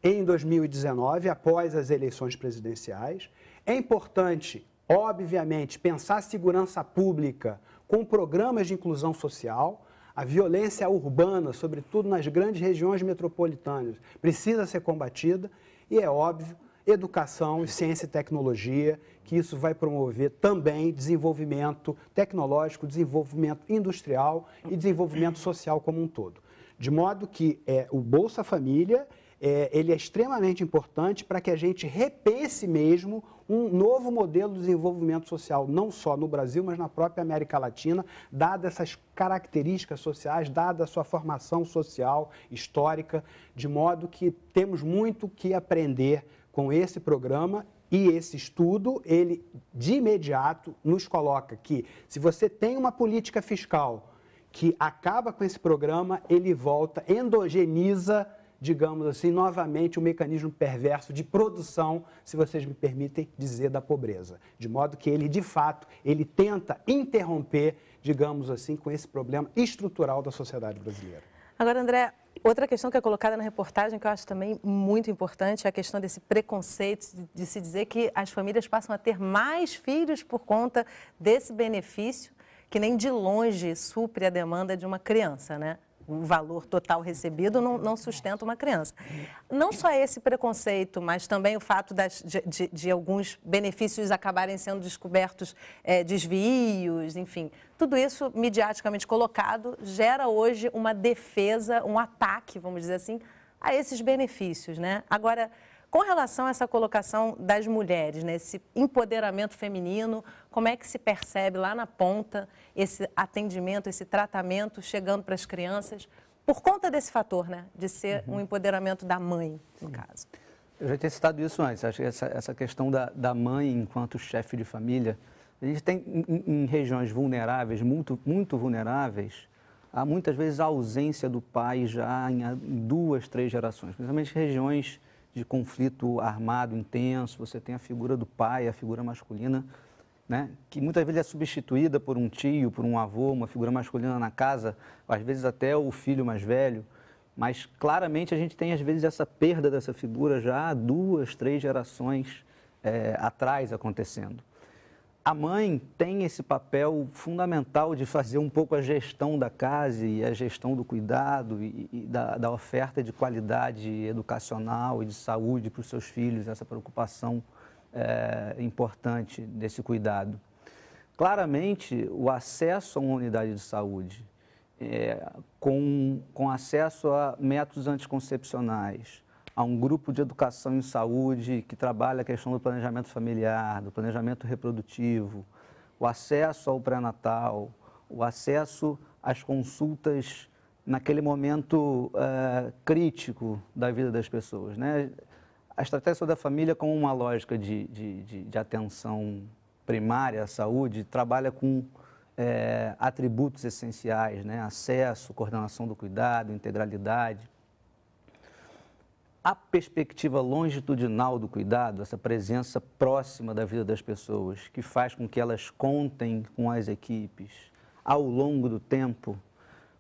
Speaker 5: em 2019, após as eleições presidenciais. É importante, obviamente, pensar a segurança pública com programas de inclusão social. A violência urbana, sobretudo nas grandes regiões metropolitanas, precisa ser combatida e, é óbvio, educação e ciência e tecnologia, que isso vai promover também desenvolvimento tecnológico, desenvolvimento industrial e desenvolvimento social como um todo. De modo que o Bolsa Família ele é extremamente importante para que a gente repense mesmo um novo modelo de desenvolvimento social, não só no Brasil, mas na própria América Latina, dadas essas características sociais, dada a sua formação social, histórica, de modo que temos muito que aprender com esse programa. E esse estudo, ele de imediato nos coloca que, se você tem uma política fiscal que acaba com esse programa, ele volta, endogeniza, digamos assim, novamente o mecanismo perverso de produção, se vocês me permitem dizer, da pobreza. De modo que ele, de fato, ele tenta interromper, digamos assim, com esse problema estrutural da sociedade brasileira.
Speaker 1: Agora, André, outra questão que é colocada na reportagem, que eu acho também muito importante, é a questão desse preconceito de se dizer que as famílias passam a ter mais filhos por conta desse benefício, que nem de longe supre a demanda de uma criança, né? O valor total recebido não sustenta uma criança. Não só esse preconceito, mas também o fato de alguns benefícios acabarem sendo descobertos, desvios, enfim. Tudo isso, midiaticamente colocado, gera hoje uma defesa, um ataque, vamos dizer assim, a esses benefícios, né? Agora, com relação a essa colocação das mulheres, né, esse empoderamento feminino, como é que se percebe lá na ponta esse atendimento, esse tratamento chegando para as crianças, por conta desse fator, né, de ser um empoderamento da mãe, no caso?
Speaker 7: Eu já tinha citado isso antes, acho que essa questão da mãe enquanto chefe de família, a gente tem em regiões vulneráveis, muito vulneráveis, há muitas vezes a ausência do pai já em 2, 3 gerações, principalmente regiões de conflito armado intenso, você tem a figura do pai, a figura masculina, né, que muitas vezes é substituída por um tio, por um avô, uma figura masculina na casa, às vezes até o filho mais velho, mas claramente a gente tem às vezes essa perda dessa figura já há 2, 3 gerações atrás acontecendo. A mãe tem esse papel fundamental de fazer um pouco a gestão da casa e a gestão do cuidado e da oferta de qualidade educacional e de saúde para os seus filhos, essa preocupação importante desse cuidado. Claramente, o acesso a uma unidade de saúde, com acesso a métodos anticoncepcionais, a um grupo de educação em saúde que trabalha a questão do planejamento familiar, do planejamento reprodutivo, o acesso ao pré-natal, o acesso às consultas naquele momento crítico da vida das pessoas, né? A estratégia da família, com uma lógica de atenção primária à saúde, trabalha com atributos essenciais, né? Acesso, coordenação do cuidado, integralidade. A perspectiva longitudinal do cuidado, essa presença próxima da vida das pessoas, que faz com que elas contem com as equipes ao longo do tempo,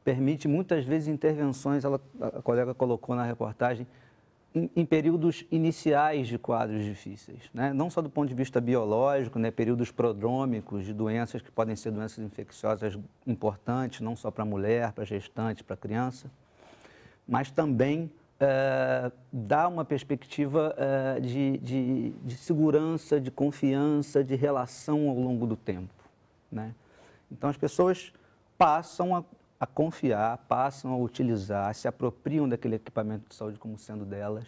Speaker 7: permite muitas vezes intervenções, a colega colocou na reportagem, em períodos iniciais de quadros difíceis, né? Não só do ponto de vista biológico, né? Períodos prodrômicos de doenças que podem ser doenças infecciosas importantes, não só para a mulher, para a gestante, para a criança, mas também dá uma perspectiva de segurança, de confiança, de relação ao longo do tempo, né? Então, as pessoas passam a confiar, passam a utilizar, se apropriam daquele equipamento de saúde como sendo delas,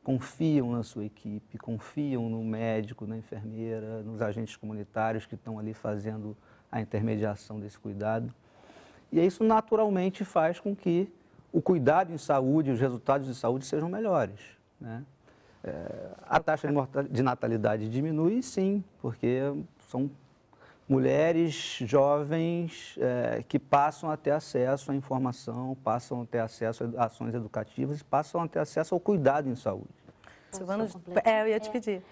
Speaker 7: confiam na sua equipe, confiam no médico, na enfermeira, nos agentes comunitários que estão ali fazendo a intermediação desse cuidado. E isso naturalmente faz com que o cuidado em saúde, os resultados de saúde sejam melhores, né? A taxa de natalidade diminui, sim, porque são mulheres jovens que passam a ter acesso à informação, passam a ter acesso a ações educativas e passam a ter acesso ao cuidado em saúde.
Speaker 1: Silvana, eu ia te pedir.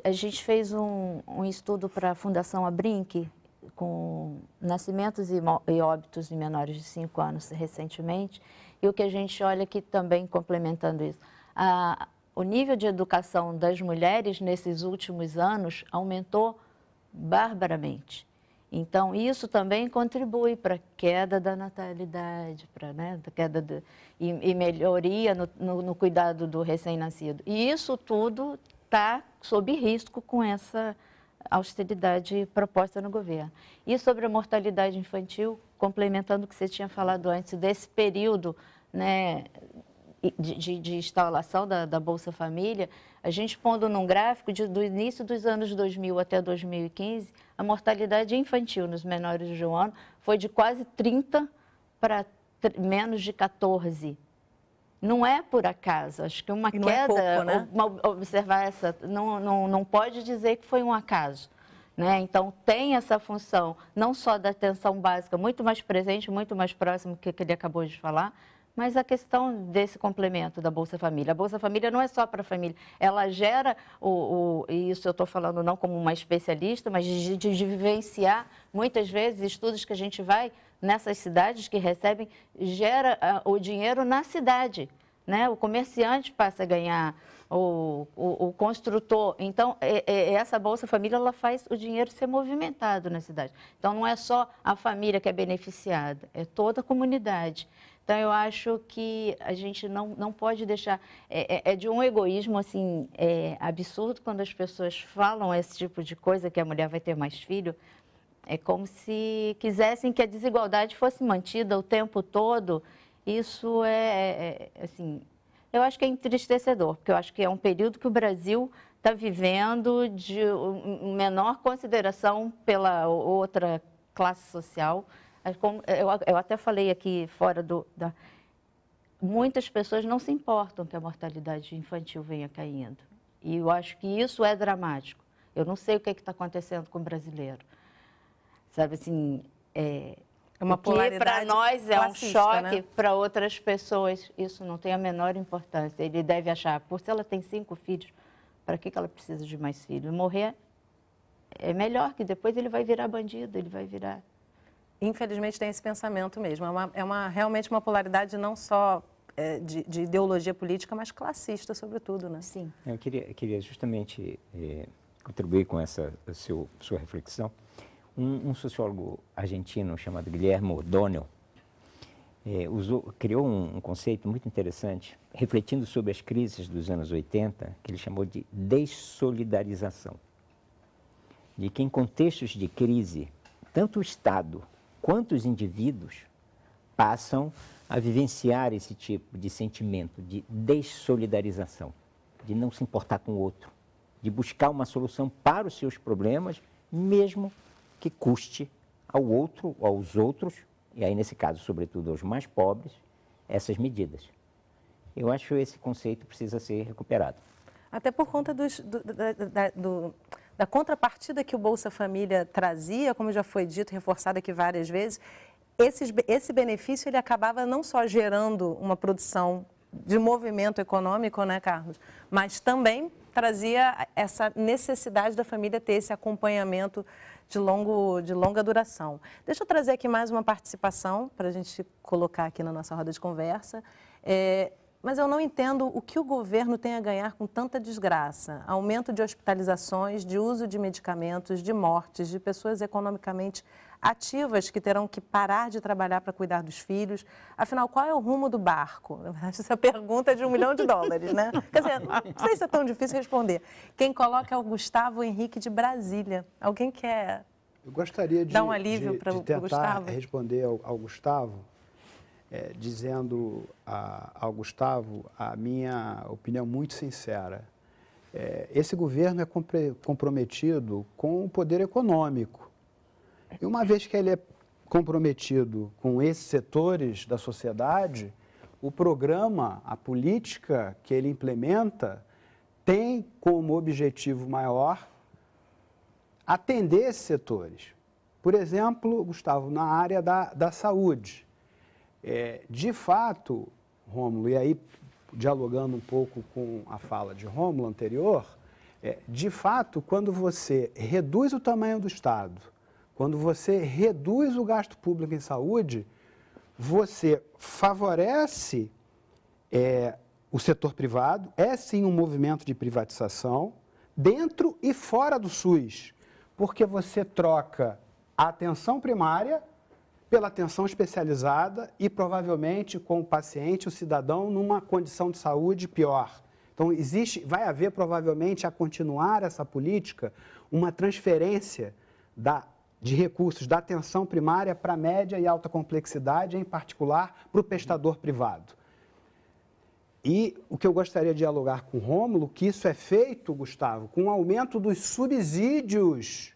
Speaker 6: A gente fez um estudo para a Fundação Abrinq, com nascimentos e óbitos de menores de 5 anos recentemente, e o que a gente olha aqui também, complementando isso, o nível de educação das mulheres nesses últimos anos aumentou barbaramente. Então, isso também contribui para a queda da natalidade, para, né, da queda e melhoria no cuidado do recém-nascido. E isso tudo está sob risco com essa austeridade proposta no governo. E sobre a mortalidade infantil, complementando o que você tinha falado antes, desse período, né, de instalação da Bolsa Família, a gente pondo num gráfico do início dos anos 2000 até 2015, a mortalidade infantil nos menores de 1 ano foi de quase 30 para menos de 14. Não é por acaso, acho que uma queda,
Speaker 1: pouco, né?
Speaker 6: observar essa, não pode dizer que foi um acaso. Né? Então, tem essa função, não só da atenção básica, muito mais presente, muito mais próximo que ele acabou de falar, mas a questão desse complemento da Bolsa Família. A Bolsa Família não é só para a família, ela gera, e isso eu estou falando não como uma especialista, mas de vivenciar, muitas vezes, estudos que a gente vai nessas cidades que recebem, gera o dinheiro na cidade. Né? O comerciante passa a ganhar, o construtor. Então, essa Bolsa Família, ela faz o dinheiro ser movimentado na cidade. Então, não é só a família que é beneficiada, é toda a comunidade. Então, eu acho que a gente não pode deixar... É de um egoísmo, assim, absurdo quando as pessoas falam esse tipo de coisa, que a mulher vai ter mais filho. É como se quisessem que a desigualdade fosse mantida o tempo todo. Isso assim... Eu acho que é entristecedor, porque eu acho que é um período que o Brasil está vivendo de menor consideração pela outra classe social. Eu até falei aqui fora muitas pessoas não se importam que a mortalidade infantil venha caindo. E eu acho que isso é dramático. Eu não sei o que está acontecendo com o brasileiro. Sabe assim...
Speaker 1: uma polaridade
Speaker 6: para nós é um choque,
Speaker 1: né?
Speaker 6: Para outras pessoas isso não tem a menor importância. Ele deve achar, se ela tem 5 filhos, para que ela precisa de mais filhos? Morrer é melhor, que depois ele vai virar bandido, ele vai virar...
Speaker 1: Infelizmente tem esse pensamento mesmo. Realmente uma polaridade não só de ideologia política, mas classista, sobretudo, né?
Speaker 6: Sim.
Speaker 4: Eu queria justamente contribuir com essa sua reflexão. Um sociólogo argentino chamado Guillermo O'Donnell criou um conceito muito interessante, refletindo sobre as crises dos anos 80, que ele chamou de dessolidarização. De que em contextos de crise, tanto o Estado quanto os indivíduos passam a vivenciar esse tipo de sentimento de dessolidarização, de não se importar com o outro, de buscar uma solução para os seus problemas, mesmo que custe ao outro, aos outros, e aí nesse caso, sobretudo aos mais pobres, essas medidas. Eu acho que esse conceito precisa ser recuperado.
Speaker 1: Até por conta da contrapartida que o Bolsa Família trazia, como já foi dito, reforçado aqui várias vezes, esse benefício ele acabava não só gerando uma produção de movimento econômico, né, Carlos, mas também trazia essa necessidade da família ter esse acompanhamento de longa duração. Deixa eu trazer aqui mais uma participação para a gente colocar aqui na nossa roda de conversa. Mas eu não entendo o que o governo tem a ganhar com tanta desgraça. Aumento de hospitalizações, de uso de medicamentos, de mortes, de pessoas economicamente ativas que terão que parar de trabalhar para cuidar dos filhos. Afinal, qual é o rumo do barco? Essa pergunta é de $1 milhão, né? Quer dizer, não sei se é tão difícil responder. Quem coloca é o Gustavo Henrique de Brasília. Alguém quer
Speaker 5: Eu gostaria de
Speaker 1: dar um alívio para o
Speaker 5: tentar
Speaker 1: Gustavo?
Speaker 5: responder ao Gustavo, dizendo ao Gustavo a minha opinião muito sincera. Esse governo é comprometido com o poder econômico. E uma vez que ele é comprometido com esses setores da sociedade, o programa, a política que ele implementa, tem como objetivo maior atender esses setores. Por exemplo, Gustavo, na área da saúde. De fato, Rômulo, e aí dialogando um pouco com a fala de Rômulo anterior, de fato, quando você reduz o tamanho do Estado, quando você reduz o gasto público em saúde, você favorece o setor privado, sim um movimento de privatização, dentro e fora do SUS, porque você troca a atenção primária pela atenção especializada e provavelmente com o paciente, o cidadão, numa condição de saúde pior. Então, vai haver provavelmente, a continuar essa política, uma transferência de recursos da atenção primária para média e alta complexidade, em particular para o prestador privado. E o que eu gostaria de dialogar com o Rômulo, que isso é feito, Gustavo, com o aumento dos subsídios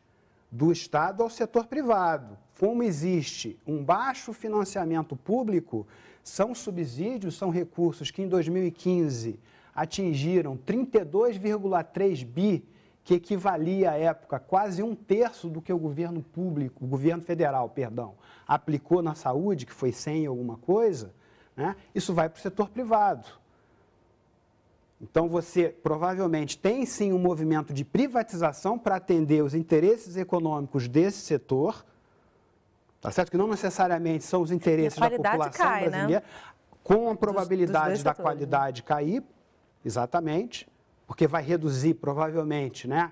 Speaker 5: do Estado ao setor privado. Como existe um baixo financiamento público, são subsídios, são recursos que em 2015 atingiram 32,3 bi, que equivalia à época quase 1/3 do que o governo público, o governo federal, perdão, aplicou na saúde, que foi 100 e alguma coisa, né? Isso vai para o setor privado. Então, você provavelmente tem sim um movimento de privatização para atender os interesses econômicos desse setor, tá certo? Que não necessariamente são os interesses da população brasileira, né? Com a probabilidade da qualidade cair, exatamente, porque vai reduzir provavelmente, né,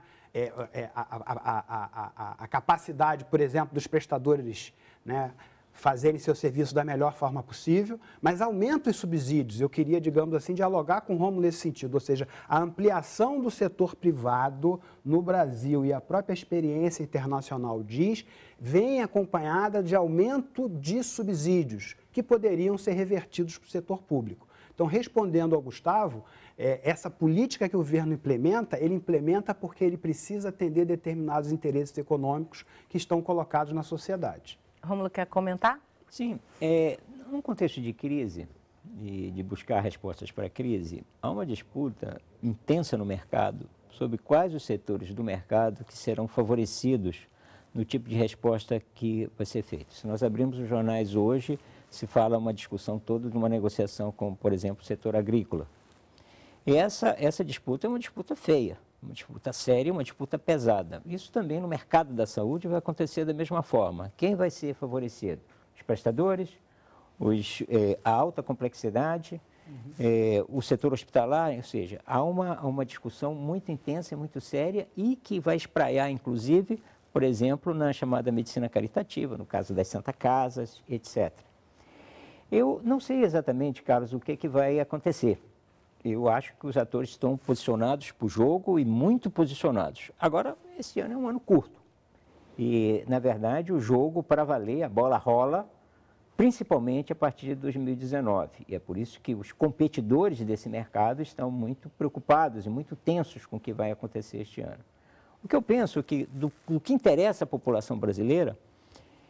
Speaker 5: a capacidade, por exemplo, dos prestadores, né, fazerem seu serviço da melhor forma possível, mas aumenta os subsídios. Eu queria, digamos assim, dialogar com o Rômulo nesse sentido, ou seja, a ampliação do setor privado no Brasil e a própria experiência internacional diz, vem acompanhada de aumento de subsídios que poderiam ser revertidos para o setor público. Então, respondendo ao Gustavo, essa política que o governo implementa, ele implementa porque ele precisa atender determinados interesses econômicos que estão colocados na sociedade.
Speaker 1: Rômulo, quer comentar?
Speaker 4: Sim. Num contexto de crise, de buscar respostas para a crise, há uma disputa intensa no mercado sobre quais os setores do mercado que serão favorecidos no tipo de resposta que vai ser feita. Se nós abrirmos os jornais hoje, se fala uma discussão toda de uma negociação com, por exemplo, o setor agrícola. E essa disputa é uma disputa feia, uma disputa séria, uma disputa pesada. Isso também no mercado da saúde vai acontecer da mesma forma. Quem vai ser favorecido? Os prestadores, a alta complexidade, o setor hospitalar, ou seja, há uma discussão muito intensa, muito séria e que vai espraiar, inclusive, por exemplo, na chamada medicina caritativa, no caso das Santa Casas, etc. Eu não sei exatamente, Carlos, o que vai acontecer. Eu acho que os atores estão posicionados para o jogo e muito posicionados. Agora, esse ano é um ano curto. E, na verdade, o jogo, para valer, a bola rola, principalmente a partir de 2019. E é por isso que os competidores desse mercado estão muito preocupados e muito tensos com o que vai acontecer este ano. O que eu penso é que, do que interessa à população brasileira,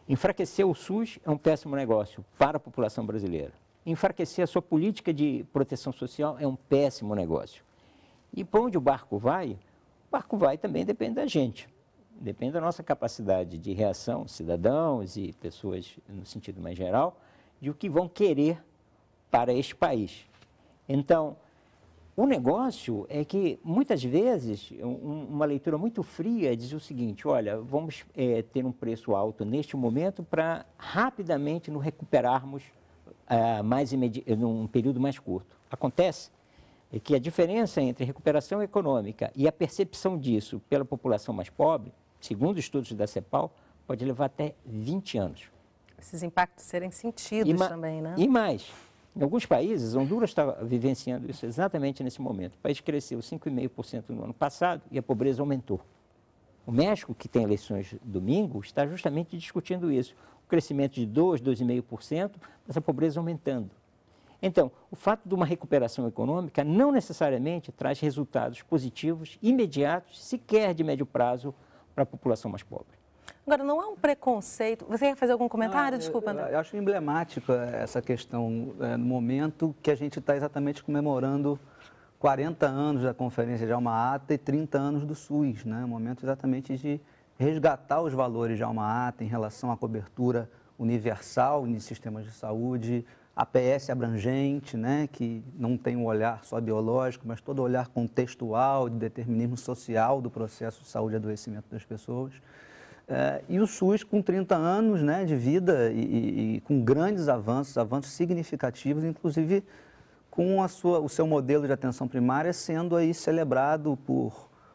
Speaker 4: enfraquecer o SUS é um péssimo negócio para a população brasileira. Enfraquecer a sua política de proteção social é um péssimo negócio. E para onde o barco vai também depende da gente. Depende da nossa capacidade de reação, cidadãos e pessoas no sentido mais geral, de o que vão querer para este país. Então, o negócio é que, muitas vezes, uma leitura muito fria diz o seguinte, olha, vamos ter um preço alto neste momento para rapidamente nos recuperarmos num período mais curto. Acontece que a diferença entre recuperação econômica e a percepção disso pela população mais pobre, segundo estudos da CEPAL, pode levar até 20 anos.
Speaker 1: Esses impactos serem sentidos também, né?
Speaker 4: E mais, em alguns países, Honduras está vivenciando isso exatamente nesse momento. O país cresceu 5,5% no ano passado e a pobreza aumentou. O México, que tem eleições domingo, está justamente discutindo isso. O crescimento de 2,5%, mas a pobreza aumentando. Então, o fato de uma recuperação econômica não necessariamente traz resultados positivos, imediatos, sequer de médio prazo, para a população mais pobre.
Speaker 1: Agora, não há um preconceito... Você quer fazer algum comentário? Desculpa, André.
Speaker 7: Eu acho emblemático essa questão no momento que a gente está exatamente comemorando 40 anos da Conferência de Alma-Ata e 30 anos do SUS, né? Um momento exatamente de resgatar os valores de Alma-Ata em relação à cobertura universal de sistemas de saúde, APS abrangente, né? Que não tem um olhar só biológico, mas todo olhar contextual, de determinismo social do processo de saúde e adoecimento das pessoas. E o SUS com 30 anos, né, de vida e com grandes avanços significativos, inclusive com o seu modelo de atenção primária sendo aí celebrado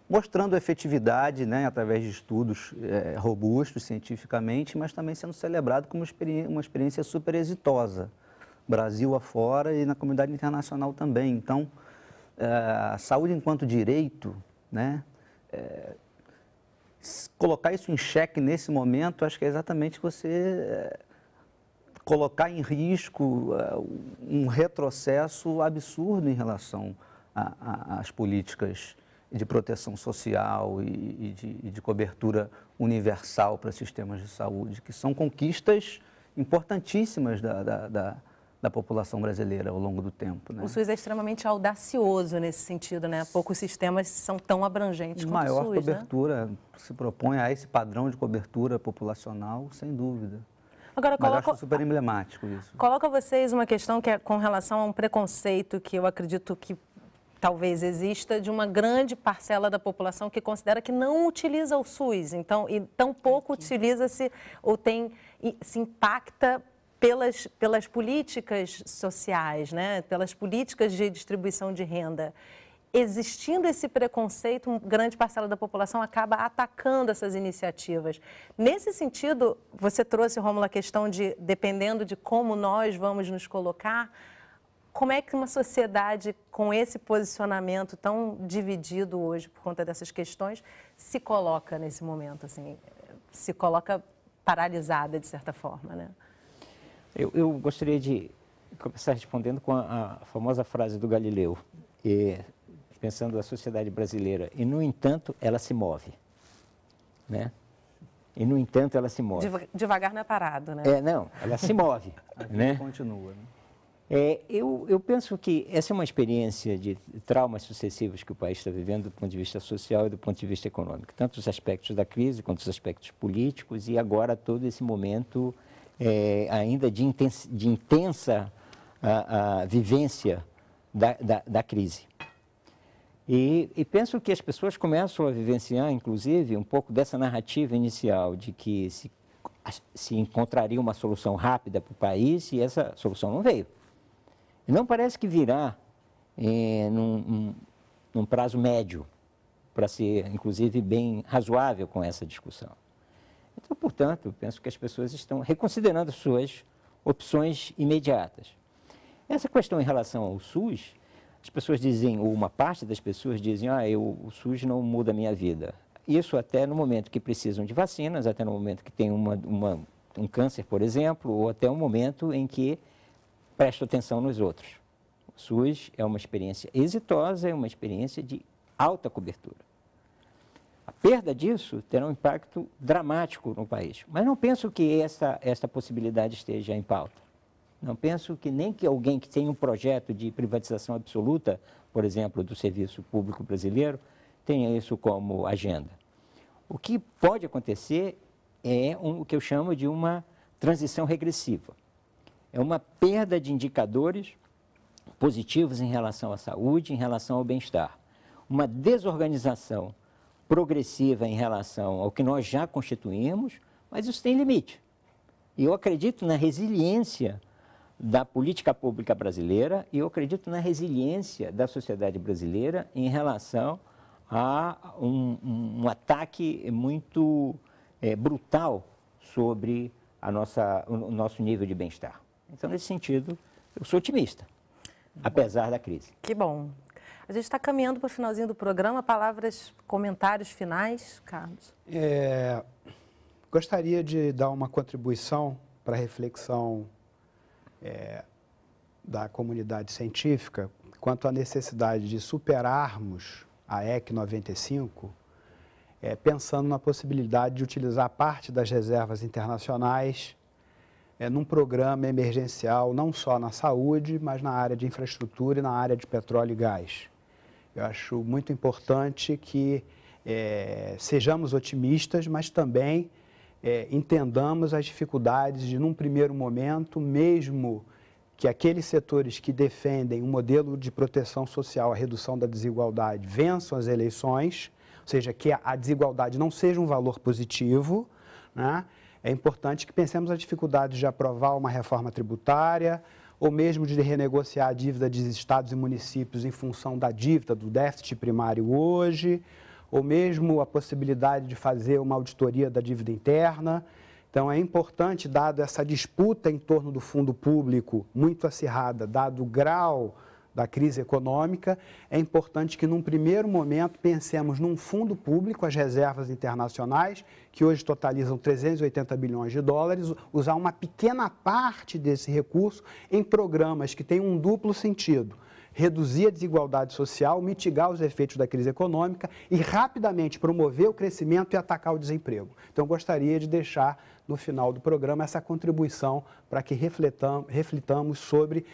Speaker 7: mostrando efetividade, né, através de estudos robustos cientificamente, mas também sendo celebrado como uma experiência super exitosa, Brasil afora e na comunidade internacional também. Então, a saúde enquanto direito, né, colocar isso em xeque nesse momento, acho que é exatamente você colocar em risco um retrocesso absurdo em relação às políticas de proteção social e de cobertura universal para sistemas de saúde, que são conquistas importantíssimas da população brasileira ao longo do tempo. Né?
Speaker 1: O SUS é extremamente audacioso nesse sentido, né? Poucos sistemas são tão abrangentes quanto o SUS,
Speaker 7: maior cobertura, se propõe a esse padrão de cobertura populacional, sem dúvida.
Speaker 1: Agora,
Speaker 7: Mas acho super emblemático isso.
Speaker 1: Coloco a vocês uma questão que é com relação a um preconceito que eu acredito que talvez exista de uma grande parcela da população que considera que não utiliza o SUS, então, e tão pouco utiliza-se ou se impacta pelas políticas sociais, né? Pelas políticas de distribuição de renda. Existindo esse preconceito, uma grande parcela da população acaba atacando essas iniciativas. Nesse sentido, você trouxe, Rômulo, a questão de, dependendo de como nós vamos nos colocar, como é que uma sociedade com esse posicionamento tão dividido hoje por conta dessas questões se coloca nesse momento, assim, se coloca paralisada de certa forma, né?
Speaker 4: Eu gostaria de começar respondendo com a famosa frase do Galileu, pensando a sociedade brasileira, e no entanto ela se move, né? E no entanto ela se move.
Speaker 1: Devagar não é parado, né?
Speaker 4: Não, ela se move, né?
Speaker 7: Continua, né?
Speaker 4: Eu penso que essa é uma experiência de traumas sucessivos que o país está vivendo do ponto de vista social e do ponto de vista econômico, tanto os aspectos da crise quanto os aspectos políticos e agora todo esse momento ainda de intensa vivência da crise. E penso que as pessoas começam a vivenciar, inclusive, um pouco dessa narrativa inicial de que se encontraria uma solução rápida para o país e essa solução não veio. E não parece que virá num prazo médio, para ser, inclusive, bem razoável com essa discussão. Então, portanto, penso que as pessoas estão reconsiderando suas opções imediatas. Essa questão em relação ao SUS, as pessoas dizem, ou uma parte das pessoas dizem, o SUS não muda a minha vida. Isso até no momento que precisam de vacinas, até no momento que tem um câncer, por exemplo, ou até um momento em que prestam atenção nos outros. O SUS é uma experiência exitosa, é uma experiência de alta cobertura. A perda disso terá um impacto dramático no país. Mas não penso que essa possibilidade esteja em pauta. Não penso que nem que alguém que tem um projeto de privatização absoluta, por exemplo, do serviço público brasileiro, tenha isso como agenda. O que pode acontecer é o que eu chamo de uma transição regressiva. É uma perda de indicadores positivos em relação à saúde, em relação ao bem-estar. Uma desorganização progressiva em relação ao que nós já constituímos, mas isso tem limite. E eu acredito na resiliência da política pública brasileira e eu acredito na resiliência da sociedade brasileira em relação a um ataque muito brutal sobre o nosso nível de bem-estar. Então, nesse sentido, eu sou otimista, apesar da crise.
Speaker 1: Que bom. A gente está caminhando para o finalzinho do programa. Palavras, comentários finais, Carlos?
Speaker 5: Gostaria de dar uma contribuição para a reflexão da comunidade científica quanto à necessidade de superarmos a EC 95, pensando na possibilidade de utilizar parte das reservas internacionais num programa emergencial, não só na saúde, mas na área de infraestrutura e na área de petróleo e gás. Eu acho muito importante que sejamos otimistas, mas também entendamos as dificuldades de, num primeiro momento, mesmo que aqueles setores que defendem um modelo de proteção social, a redução da desigualdade, vençam as eleições, ou seja, que a desigualdade não seja um valor positivo, né? É importante que pensemos as dificuldades de aprovar uma reforma tributária ou mesmo de renegociar a dívida de estados e municípios em função da dívida, do déficit primário hoje, ou mesmo a possibilidade de fazer uma auditoria da dívida interna. Então, é importante, dado essa disputa em torno do fundo público muito acirrada, dado o grau da crise econômica, é importante que, num primeiro momento, pensemos num fundo público, as reservas internacionais, que hoje totalizam 380 bilhões de dólares, usar uma pequena parte desse recurso em programas que têm um duplo sentido: reduzir a desigualdade social, mitigar os efeitos da crise econômica e rapidamente promover o crescimento e atacar o desemprego. Então, eu gostaria de deixar no final do programa essa contribuição para que reflitamos sobre,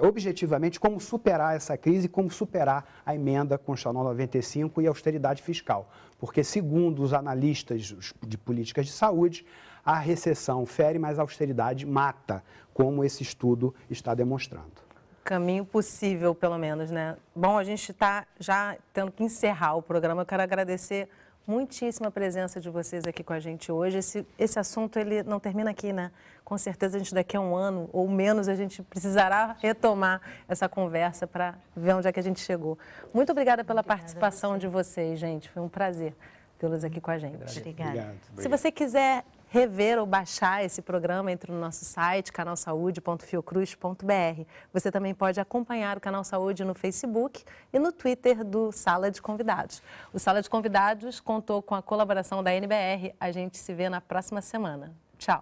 Speaker 5: objetivamente, como superar essa crise, como superar a emenda constitucional 95 e a austeridade fiscal. Porque, segundo os analistas de políticas de saúde, a recessão fere, mas a austeridade mata, como esse estudo está demonstrando.
Speaker 1: Caminho possível, pelo menos, né? Bom, a gente está já tendo que encerrar o programa. Eu quero agradecer muitíssimo a presença de vocês aqui com a gente hoje. Esse assunto, ele não termina aqui, né? Com certeza, a gente daqui a um ano ou menos, a gente precisará retomar essa conversa para ver onde é que a gente chegou. Muito obrigada pela participação de vocês, gente. Foi um prazer tê-los aqui com a gente.
Speaker 6: Obrigada.
Speaker 1: Se você quiser rever ou baixar esse programa, entre no nosso site, canalsaude.fiocruz.br. Você também pode acompanhar o Canal Saúde no Facebook e no Twitter do Sala de Convidados. O Sala de Convidados contou com a colaboração da NBR. A gente se vê na próxima semana. Tchau!